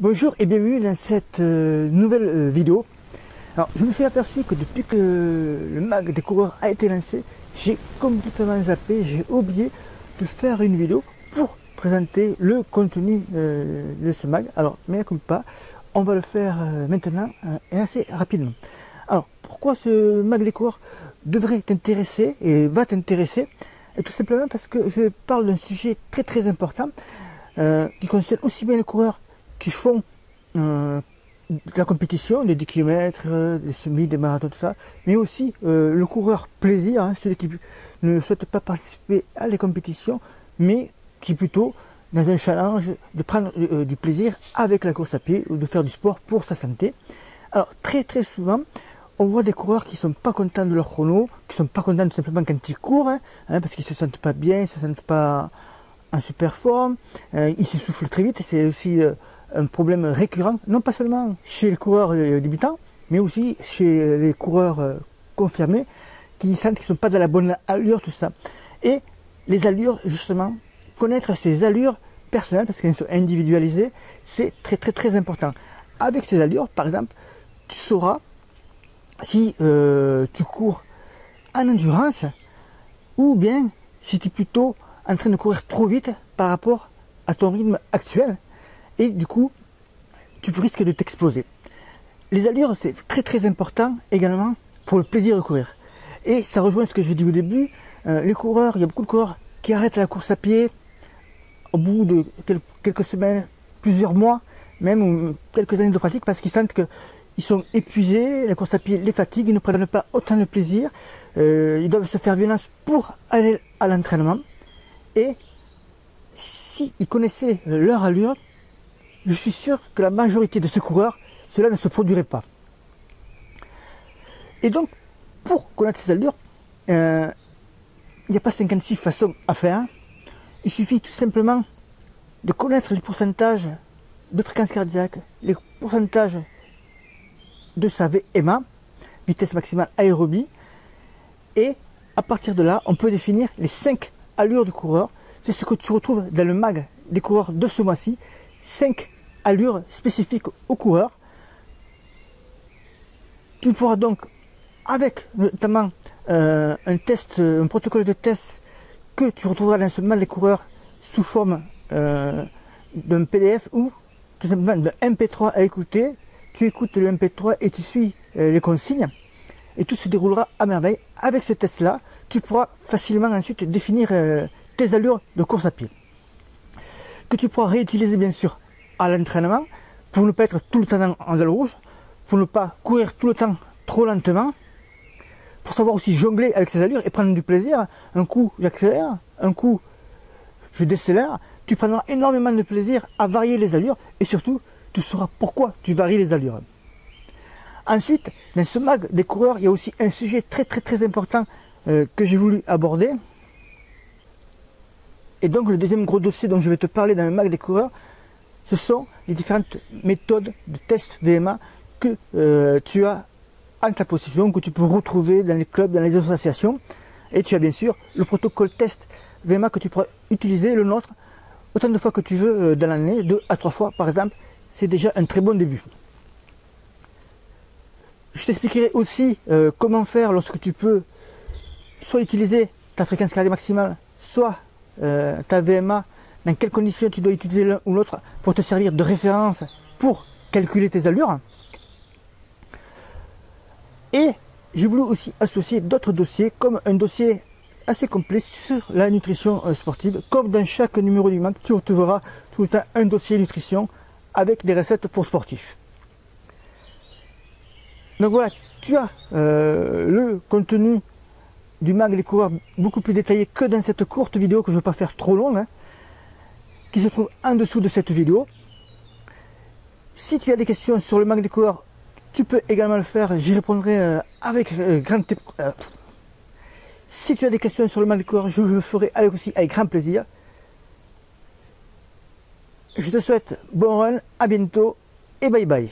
Bonjour et bienvenue dans cette nouvelle vidéo. Alors je me suis aperçu que depuis que le mag des coureurs a été lancé, j'ai complètement zappé, j'ai oublié de faire une vidéo pour présenter le contenu de ce mag. Alors mais comme pas, on va le faire maintenant et assez rapidement. Alors pourquoi ce mag des coureurs devrait t'intéresser et va t'intéresser? Et tout simplement parce que je parle d'un sujet très important qui concerne aussi bien les coureurs qui font de la compétition, des 10 km, des semis, des marathons, tout ça, mais aussi le coureur plaisir, hein, celui qui ne souhaite pas participer à les compétitions, mais qui plutôt dans un challenge de prendre du plaisir avec la course à pied ou de faire du sport pour sa santé. Alors très souvent, on voit des coureurs qui ne sont pas contents de leur chrono, qui ne sont pas contents tout simplement quand ils courent, hein, parce qu'ils ne se sentent pas bien, ils ne se sentent pas en super forme, ils s'essoufflent très vite, c'est aussi un problème récurrent, non pas seulement chez les coureurs débutants, mais aussi chez les coureurs confirmés, qui sentent qu'ils ne sont pas dans la bonne allure, tout ça. Et les allures, justement, connaître ces allures personnelles, parce qu'elles sont individualisées, c'est très important. Avec ces allures, par exemple, tu sauras si tu cours en endurance, ou bien si tu es plutôt en train de courir trop vite par rapport à ton rythme actuel, et du coup tu risques de t'exploser. Les allures, c'est très important également pour le plaisir de courir, et ça rejoint ce que j'ai dit au début. Les coureurs, il y a beaucoup de coureurs qui arrêtent la course à pied au bout de quelques semaines, plusieurs mois même, ou quelques années de pratique, parce qu'ils sentent que ils sont épuisés, la course à pied les fatigue, ils ne prennent pas autant de plaisir, ils doivent se faire violence pour aller à l'entraînement. Et si ils connaissaient leur allure, je suis sûr que la majorité de ces coureurs, cela ne se produirait pas. Et donc, pour connaître ces allures, il n'y a pas 56 façons à faire. Il suffit tout simplement de connaître les pourcentages de fréquence cardiaque, les pourcentages de sa VMA, vitesse maximale aérobie, et à partir de là, on peut définir les 5 allures de coureur. C'est ce que tu retrouves dans le mag des coureurs de ce mois-ci, 5 allures spécifiques aux coureurs. Tu pourras donc, avec notamment un protocole de test que tu retrouveras dans ce mag des coureurs sous forme d'un PDF ou tout simplement d'un MP3 à écouter. Tu écoutes le MP3 et tu suis les consignes, et tout se déroulera à merveille. Avec ces tests-là, tu pourras facilement ensuite définir tes allures de course à pied, que tu pourras réutiliser bien sûr à l'entraînement, pour ne pas être tout le temps en dalle rouge, pour ne pas courir tout le temps trop lentement, pour savoir aussi jongler avec ces allures et prendre du plaisir. Un coup j'accélère, un coup je décélère. Tu prendras énormément de plaisir à varier les allures, et surtout tu sauras pourquoi tu varies les allures. Ensuite, dans ce mag des coureurs, il y a aussi un sujet très important que j'ai voulu aborder. Et donc le deuxième gros dossier dont je vais te parler dans le mag des coureurs, ce sont les différentes méthodes de test VMA que tu as en ta possession, que tu peux retrouver dans les clubs, dans les associations. Et tu as bien sûr le protocole test VMA que tu pourras utiliser, le nôtre, autant de fois que tu veux dans l'année, 2 à 3 fois par exemple. C'est déjà un très bon début. Je t'expliquerai aussi comment faire lorsque tu peux soit utiliser ta fréquence cardiaque maximale, soit ta VMA, dans quelles conditions tu dois utiliser l'un ou l'autre pour te servir de référence pour calculer tes allures. Et j'ai voulu aussi associer d'autres dossiers, comme un dossier assez complet sur la nutrition sportive. Comme dans chaque numéro du mag, tu retrouveras tout le temps un dossier nutrition avec des recettes pour sportifs. Donc voilà, tu as le contenu du mag des coureurs beaucoup plus détaillé que dans cette courte vidéo que je ne vais pas faire trop longue, hein, qui se trouve en dessous de cette vidéo. Si tu as des questions sur le mag des coureurs, tu peux également le faire, j'y répondrai avec grand Si tu as des questions sur le mag des coureurs, je le ferai aussi avec grand plaisir. Je te souhaite bon run, à bientôt et bye bye.